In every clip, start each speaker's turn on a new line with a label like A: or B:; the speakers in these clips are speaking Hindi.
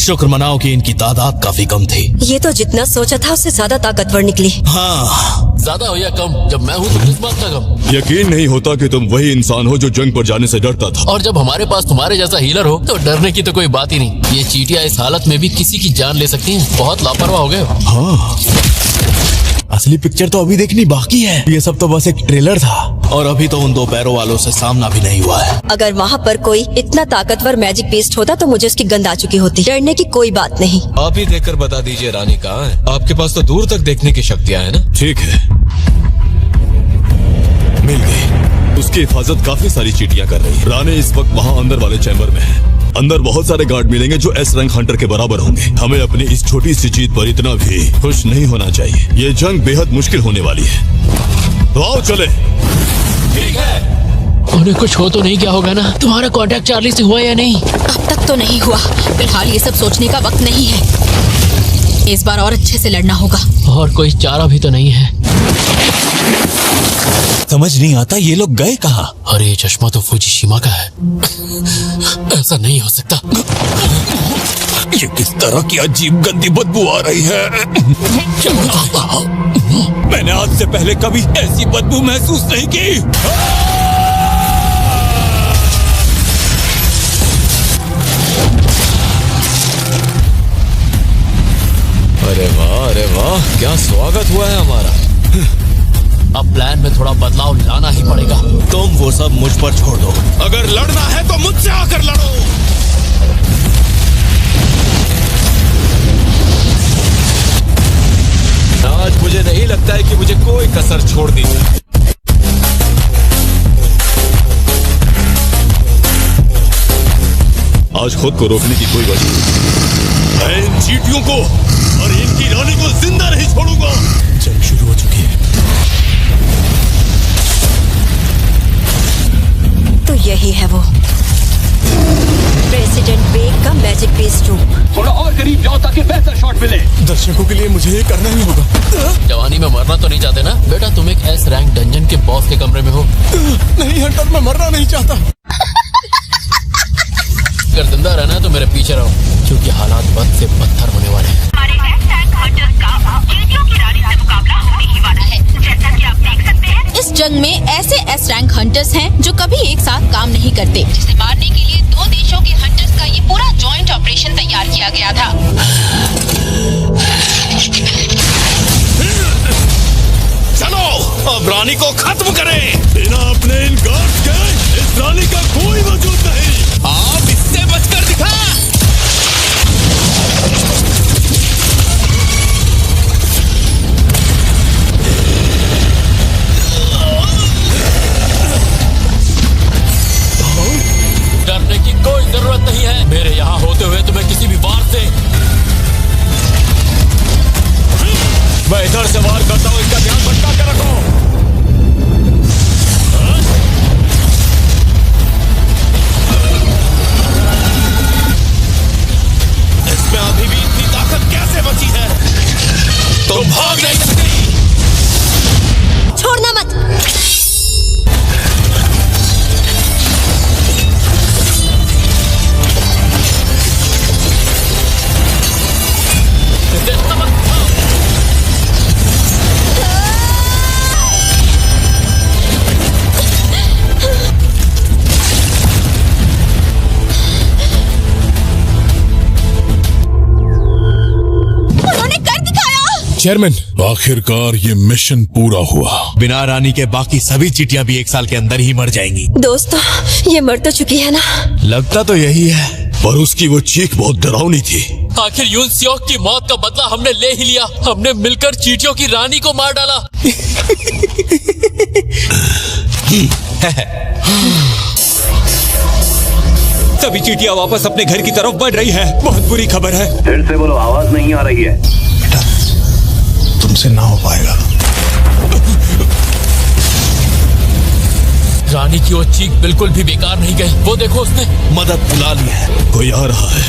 A: शुक्र मनाओ कि इनकी तादाद काफी कम थी।
B: ये तो जितना सोचा था उससे ज्यादा ताकतवर निकली।
A: हाँ,
C: ज्यादा हो या कम, जब मैं हूँ तो किस बात का गम।
D: यकीन नहीं होता कि तुम वही इंसान हो जो जंग पर जाने से डरता था।
C: और जब हमारे पास तुम्हारे जैसा हीलर हो तो डरने की तो कोई बात ही नहीं। ये चींटियां इस हालत में भी किसी की जान ले सकती हैं। बहुत लापरवाह हो गए हो।
A: हाँ, असली पिक्चर तो अभी देखनी बाकी है। ये सब तो बस एक ट्रेलर था और अभी तो उन दो पैरों वालों से सामना भी नहीं हुआ है।
B: अगर वहाँ पर कोई इतना ताकतवर मैजिक बीस्ट होता तो मुझे उसकी गंध आ चुकी होती। डरने की कोई बात नहीं।
E: आप ही देखकर बता दीजिए रानी कहाँ है। आपके पास तो दूर तक देखने की शक्तियाँ हैं ना।
D: ठीक है, मिल गई। उसकी हिफाजत काफी सारी चींटियां कर रही है। रानी इस वक्त वहाँ अंदर वाले चैम्बर में है। अंदर बहुत सारे गार्ड मिलेंगे जो एस रैंक हंटर के बराबर होंगे। हमें अपनी इस छोटी सी जीत पर इतना भी खुश नहीं होना चाहिए। ये जंग बेहद मुश्किल होने वाली है। तो आओ चले।
C: ठीक है। उन्हें कुछ हो तो नहीं क्या होगा ना? तुम्हारा कांटेक्ट चार्ली से हुआ या नहीं?
F: अब तक तो नहीं हुआ। फिलहाल ये सब सोचने का वक्त नहीं है। इस बार और अच्छे से लड़ना होगा।
C: और कोई चारा भी तो नहीं है।
A: समझ नहीं आता ये लोग गए कहाँ।
C: अरे ये चश्मा तो फुजीशिमा का है। ऐसा नहीं हो सकता।
A: ये किस तरह की अजीब गंदी बदबू आ रही है। मैंने आज से पहले कभी ऐसी बदबू महसूस नहीं की।
E: अरे वाह, क्या स्वागत हुआ है हमारा।
C: अब प्लान में थोड़ा बदलाव लाना ही पड़ेगा।
A: तुम वो सब मुझ पर छोड़ दो। अगर लड़ना है तो मुझसे आकर लड़ो।
E: आज मुझे नहीं लगता है कि मुझे कोई कसर छोड़ दी।
D: आज खुद को रोकने की कोई वजह नहीं। मैं इन चींटियों को और इनकी रानी को जिंदा नहीं छोड़ूंगा।
A: जंग शुरू हो चुकी है।
B: तो यही है वो प्रेसिडेंट बेग का मैजिक बीस्ट रूप।
G: थोड़ा और करीब जाओ ताकि बेहतर शॉट मिले।
A: दर्शकों के लिए मुझे ये करना ही होगा।
C: जवानी में मरना तो नहीं चाहते ना बेटा? तुम एक एस रैंक डंजन के बॉस के कमरे में हो।
A: नहीं हंटर, मैं मरना नहीं चाहता।
C: अगर जिंदा रहना है तो मेरे पीछे रहो, क्योंकि हालात बद से बदतर होने वाले हैं।
H: हमारे एस रैंक हंटर्स का चींटियों की रानी से मुकाबला होने ही वाला है। जैसा कि आप देख सकते हैं,
F: इस जंग में ऐसे एस रैंक हंटर्स हैं जो कभी एक साथ काम नहीं करते, जिसे मारने के लिए दो देशों के हंटर्स का ये पूरा जॉइंट ऑपरेशन तैयार किया गया था।
A: चलो अब रानी को खत्म करें।
D: बिना अपने इन गार्ड्स के इस रानी का कोई वजूद नहीं।
A: आप इससे बचकर दिखा।
C: डरने की कोई जरूरत नहीं है। मेरे यहाँ होते हुए तुम्हें किसी भी वार से।
A: मैं इधर से वार करता हूँ, इसका ध्यान भटका के रखो। इसमें अभी भी इतनी ताकत कैसे बची है? तुम भाग नहीं सकती।
B: छोड़ना मत।
A: चेयरमैन,
I: आखिरकार ये मिशन पूरा हुआ।
A: बिना रानी के बाकी सभी चींटियां भी 1 साल के अंदर ही मर जाएंगी।
B: दोस्तों, ये मर तो चुकी है ना?
A: लगता तो यही है,
D: पर उसकी वो चीख बहुत डरावनी थी।
C: आखिर यून सियोक की मौत का बदला हमने ले ही लिया। हमने मिलकर चींटियों की रानी को मार डाला।
A: सभी चींटियां वापस अपने घर की तरफ बढ़ रही है। बहुत बुरी खबर है।
G: फिर से बोलो, आवाज नहीं आ रही है।
A: तुमसे ना हो पाएगा।
C: रानी की वो चीख बिल्कुल भी बेकार नहीं गई। वो देखो, उसने
A: मदद बुला ली है।
D: कोई आ रहा है।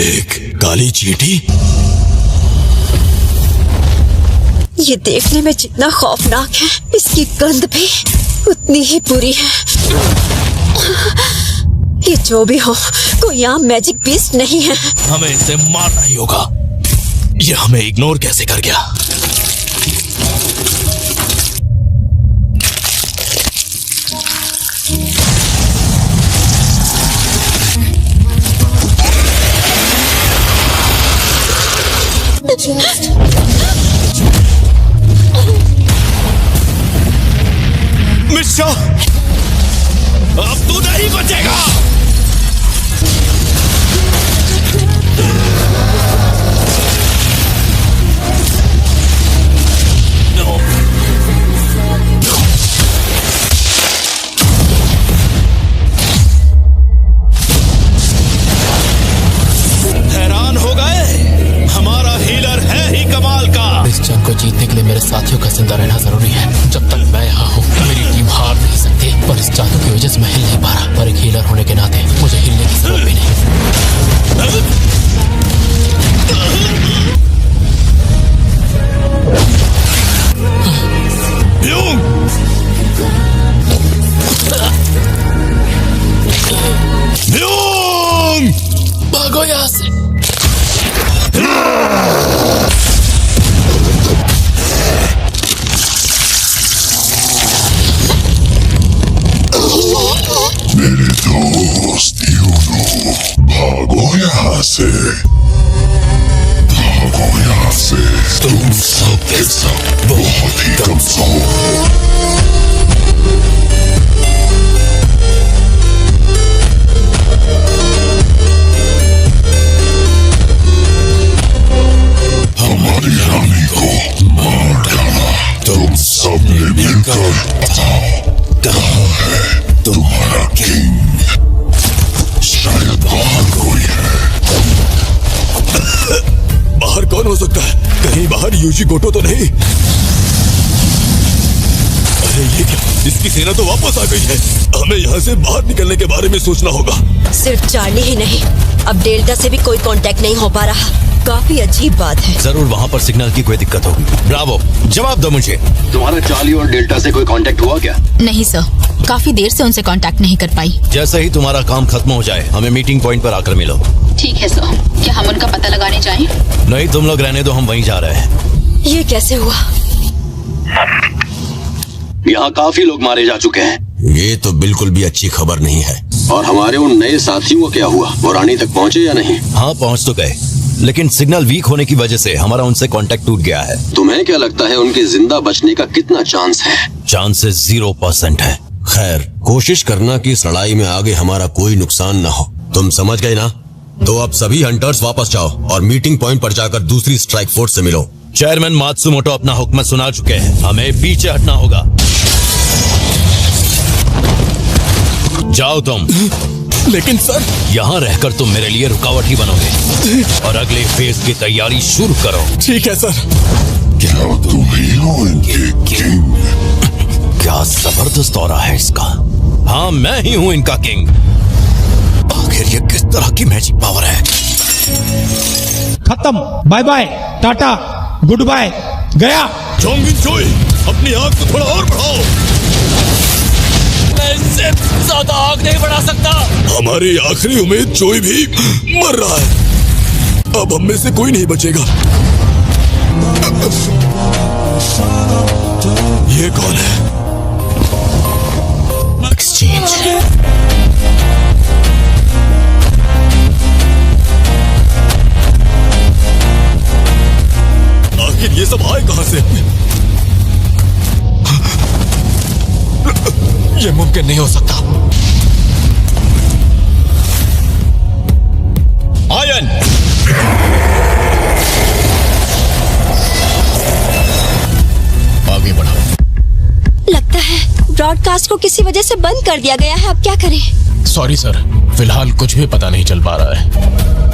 D: एक काली चींटी।
B: ये देखने में जितना खौफनाक है, इसकी गंध भी उतनी ही बुरी है। ये जो भी हो, कोई आम मैजिक बीस्ट नहीं है।
A: हमें इसे मारना ही होगा। ये हमें इग्नोर कैसे कर गया? मिर्चा, अब तू नहीं बचेगा। हैरान हो गए? हमारा हीलर है ही कमाल का।
C: इस जंग को जीतने के लिए मेरे साथियों का जिंदा रहना जरूरी है। जब तक मैं यहाँ हूँ मेरी टीम हार नहीं सकती, पर इस जादू की वजह से मैं हिल नहीं पा रहा। पर एक हीलर होने के नाते मुझे हिलने की जरूरत भी नहीं। भागो यहाँ से।
I: मेरे दोस्त यूनो, भागो यहाँ से, भागो यहाँ से। तुम सब के सब बहुत ही कमजोर हो। हमारी रानी को मार डाला तुम सब ने मिलकर। कहाँ है तुम्हारा किंग? शायद बाहर कोई है।
D: बाहर कौन हो सकता है? कहीं बाहर यूजी गोटो तो नहीं? अरे ये क्या? इसकी सेना तो वापस आ गई है। हमें यहाँ से बाहर निकलने के बारे में सोचना होगा।
B: सिर्फ चार्ली ही नहीं, अब डेल्टा से भी कोई कांटेक्ट नहीं हो पा रहा। काफी अजीब बात है।
A: जरूर वहाँ पर सिग्नल की कोई दिक्कत होगी। ब्रावो, जवाब दो मुझे।
G: तुम्हारा चार्ली और डेल्टा से कोई कांटेक्ट हुआ क्या?
F: नहीं सर, काफी देर से उनसे कांटेक्ट नहीं कर पाई।
A: जैसे ही तुम्हारा काम खत्म हो जाए हमें मीटिंग पॉइंट पर आकर मिलो।
F: ठीक है सर, क्या हम उनका पता लगाने जाएं?
A: नहीं, तुम लोग रहने दो, हम वहीं जा रहे हैं।
B: ये कैसे हुआ?
G: यहाँ काफी लोग मारे जा चुके हैं।
D: ये तो बिल्कुल भी अच्छी खबर नहीं है।
G: और हमारे उन नए साथियों को क्या हुआ? वो रानी तक पहुँचे या नहीं?
A: हाँ, पहुँच तो गए, लेकिन सिग्नल वीक होने की वजह से हमारा उनसे कांटेक्ट टूट गया है।
G: तुम्हें क्या लगता है उनके जिंदा बचने का कितना चांस है?
A: चांसेस 0% है।
D: खैर, कोशिश करना कि इस लड़ाई में आगे हमारा कोई नुकसान न हो। तुम समझ गए ना? तो अब सभी हंटर्स वापस जाओ और मीटिंग पॉइंट पर जाकर दूसरी स्ट्राइक फोर्स से मिलो।
A: चेयरमैन मात्सुमोटो अपना हुक्म सुना चुके हैं, हमें पीछे हटना होगा। जाओ तुम।
D: लेकिन सर,
A: यहाँ रहकर तुम मेरे लिए रुकावट ही बनोगे और अगले फेज की तैयारी शुरू करो।
D: ठीक है सर।
I: क्या तुम ही हो इनके किंग?
A: क्या जबरदस्त ऑरा है इसका। हाँ, मैं ही हूँ इनका किंग। आखिर ये किस तरह की मैजिक पावर है?
J: खत्म, bye bye, tata, goodbye, गया।
D: चोंगिन चोई, अपनी आग को थोड़ा और बढ़ाओ।
C: मैं इससे ज्यादा आग नहीं बढ़ा सकता।
D: हमारी आखिरी उम्मीद चोई भी मर रहा है। अब हम में से कोई नहीं बचेगा। ये कौन है?
A: एक्सचेंज।
D: आखिर ये सब आए कहां से?
E: ये मुमकिन नहीं हो सकता।
D: आयन,
E: आगे बढ़ाओ।
B: लगता है ब्रॉडकास्ट को किसी वजह से बंद कर दिया गया है। अब क्या करें?
E: सॉरी सर, फिलहाल कुछ भी पता नहीं चल पा रहा है।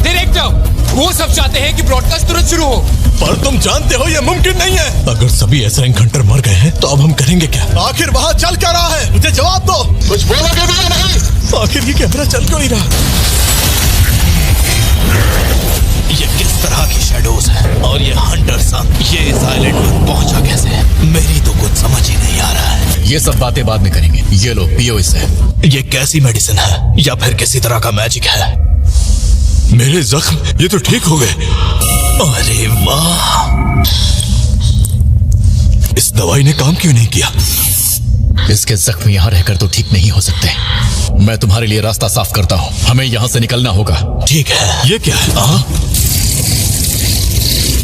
J: डायरेक्टर, वो सब चाहते हैं कि ब्रॉडकास्ट तुरंत शुरू हो।
D: पर तुम जानते हो ये मुमकिन नहीं है। अगर सभी एस रैंक हंटर मर गए हैं तो अब हम करेंगे क्या? आखिर वहाँ चल क्या रहा है? मुझे जवाब दो। कुछ बोलोगे भी या नहीं? आखिर ये कैमरा चल क्यों नहीं रहा? ये किस
A: तरह की शैडोज हैं और ये हंटर सन ये इस आइलैंड पर पहुंचा कैसे? मेरी तो कुछ समझ ही नहीं आ रहा है।
C: ये सब बातें बाद में करेंगे, ये लो पियो इससे।
A: ये कैसी मेडिसिन है या फिर किसी तरह का मैजिक है?
D: मेरे जख्म ये तो ठीक हो गए।
A: अरे वाह,
D: इस दवाई ने काम क्यों नहीं किया?
C: इसके जख्म यहाँ रहकर तो ठीक नहीं हो सकते। मैं तुम्हारे लिए रास्ता साफ करता हूँ, हमें यहाँ से निकलना होगा।
A: ठीक है।
D: ये क्या है?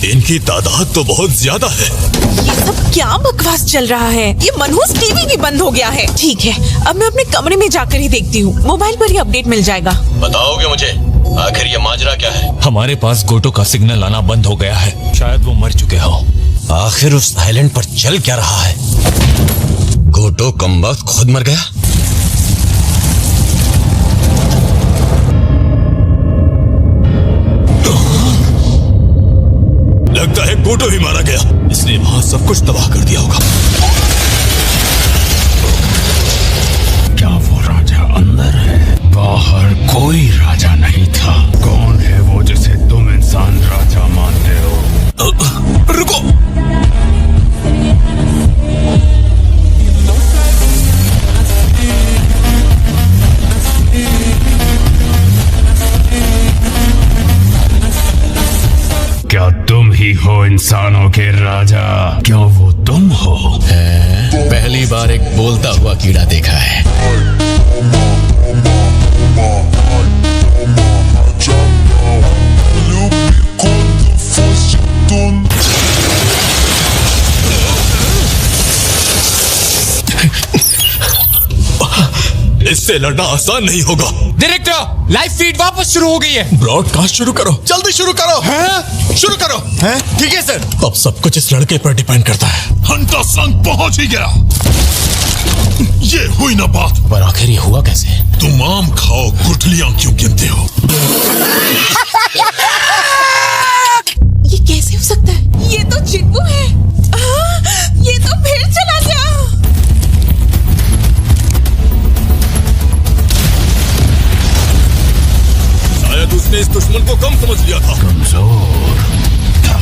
D: इनकी तादाद तो बहुत ज्यादा है।
K: ये सब क्या बकवास चल रहा है? ये मनहूस टीवी भी बंद हो गया है। ठीक है, अब मैं अपने कमरे में जाकर ही देखती हूँ, मोबाइल पर ही अपडेट मिल जाएगा।
G: बताओगे मुझे आखिर ये माजरा क्या है?
E: हमारे पास गोटो का सिग्नल आना बंद हो गया है, शायद वो मर चुके हो।
G: आखिर उस आइलैंड पर चल क्या रहा है? गोटो कमबख्त खुद मर गया?
D: लगता है गोटो ही मारा गया। इसने वहां सब कुछ तबाह कर दिया होगा।
J: क्या वो राजा अंदर है? बाहर कोई राजा नहीं था। कौन है वो जिसे तुम इंसान राजा मानते हो?
D: रुको,
J: क्या तुम ही हो इंसानों के राजा? क्या वो तुम हो?
C: पहली बार एक बोलता हुआ कीड़ा देखा है।
D: इससे लड़ना आसान नहीं होगा।
E: डायरेक्टर, लाइव फीड वापस शुरू हो गई है।
A: ब्रॉडकास्ट शुरू करो, जल्दी शुरू करो। शुरू करो। ठीक है सर। अब सब कुछ इस लड़के पर डिपेंड करता है।
I: हंटर संग पहुंच ही गया। ये हुई ना बात।
C: पर आखिर ये हुआ कैसे?
I: तुम आम खाओ, गुठलियां क्यों गिनते हो?
K: ये कैसे हो सकता है? ये तो चिंटू है। ये तो फिर चला गया।
D: शायद उसने इस दुश्मन को कम समझ लिया था।
J: कमजोर था।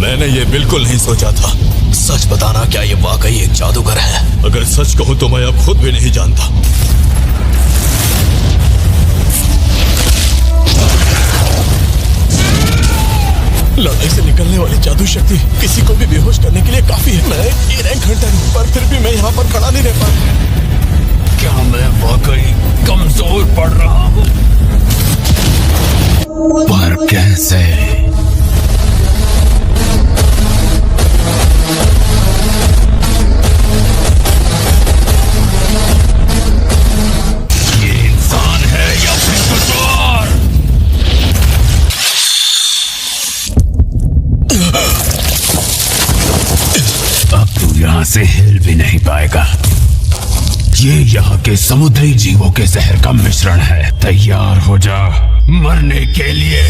D: मैंने ये बिल्कुल नहीं सोचा था।
A: सच बताना, क्या ये वाकई एक जादूगर है?
D: अगर सच कहूं तो मैं अब खुद भी नहीं जानता।
A: लड़ाई से निकलने वाली जादू शक्ति किसी को भी बेहोश करने के लिए काफी है। मैं एक रैंक हंटर हूं, पर फिर भी मैं यहाँ पर खड़ा नहीं रह पा।
J: क्या मैं वाकई कमजोर पड़ रहा हूँ? पर कैसे? ये इंसान है या फिर कुछ और? अब तू यहाँ से हिल भी नहीं पाएगा। ये यहाँ के समुद्री जीवों के जहर का मिश्रण है। तैयार हो जा मरने के लिए।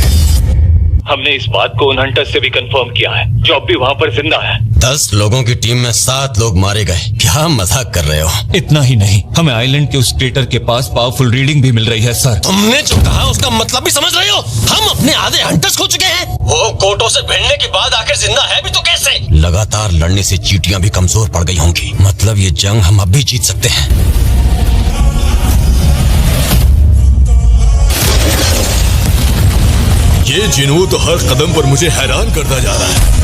L: हमने इस बात को उन हंटर्स से भी कंफर्म किया है जो अब भी वहाँ पर जिंदा है।
G: 10 लोगों की टीम में 7 लोग मारे गए। क्या मजाक कर रहे हो?
E: इतना ही नहीं, हमें आइलैंड के उस क्रेटर के पास पावरफुल रीडिंग भी मिल रही है सर।
G: तुमने जो कहा उसका मतलब भी समझ रहे हो? हम अपने आधे हंटर्स खो चुके हैं। वो कोटो से भिड़ने के बाद आखिर जिंदा है भी तो कैसे? लगातार लड़ने से चींटियां भी कमजोर पड़ गई होंगी। मतलब ये जंग हम अब भी जीत सकते हैं।
D: ये जिनू तो हर कदम पर मुझे हैरान करता जा रहा है।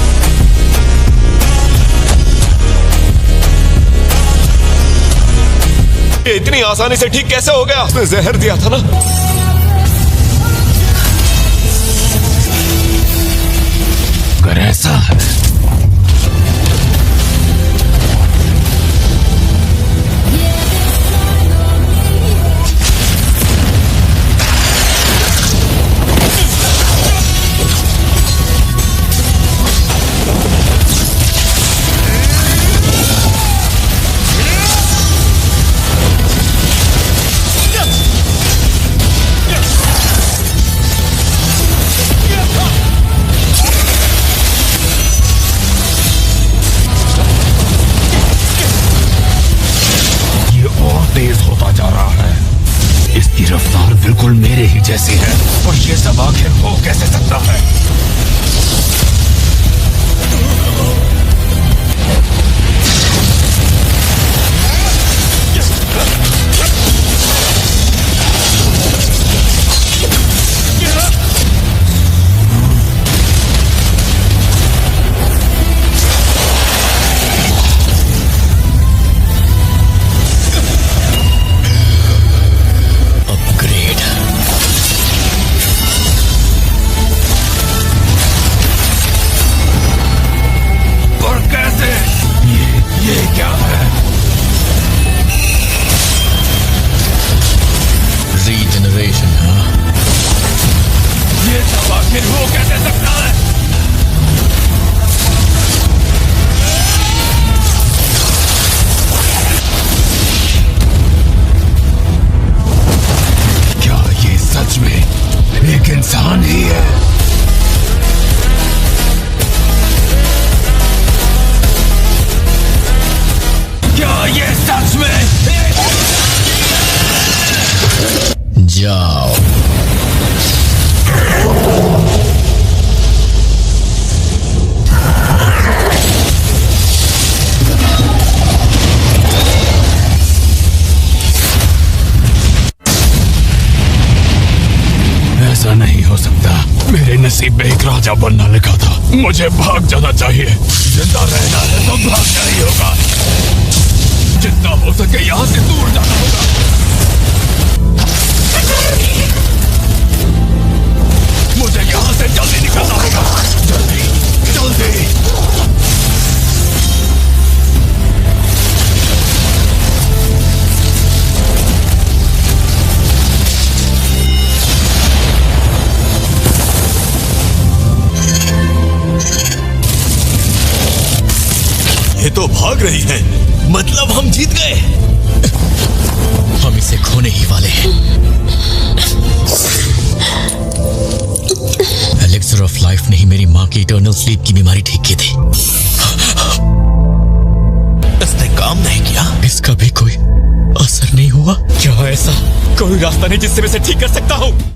E: ये इतनी आसानी से ठीक कैसे हो गया? उसने जहर दिया था ना।
J: अगर ऐसा है जैसी है, और ये सब आखिर हो कैसे सकता है? एक इंसान ही है। क्या ये सच में?
C: जाओ।
J: ऐसा नहीं हो सकता। मेरे नसीब में एक राजा बनना लिखा था। मुझे भाग जाना चाहिए। जिंदा रहना है तो भागना ही होगा। जितना हो सके यहाँ से दूर जाना होगा। मुझे यहाँ से जल्दी निकलना होगा। जल्दी जल्दी।
D: ये तो भाग रही है, मतलब हम जीत गए।
C: हम इसे खोने ही वाले हैं। एलिक्सर ऑफ लाइफ ने ही मेरी माँ की इटर्नल स्लीप की बीमारी ठीक की थी।
D: इसने काम नहीं किया।
C: इसका भी कोई असर नहीं हुआ। क्या ऐसा कोई रास्ता नहीं जिससे मैं इसे ठीक कर सकता हूँ?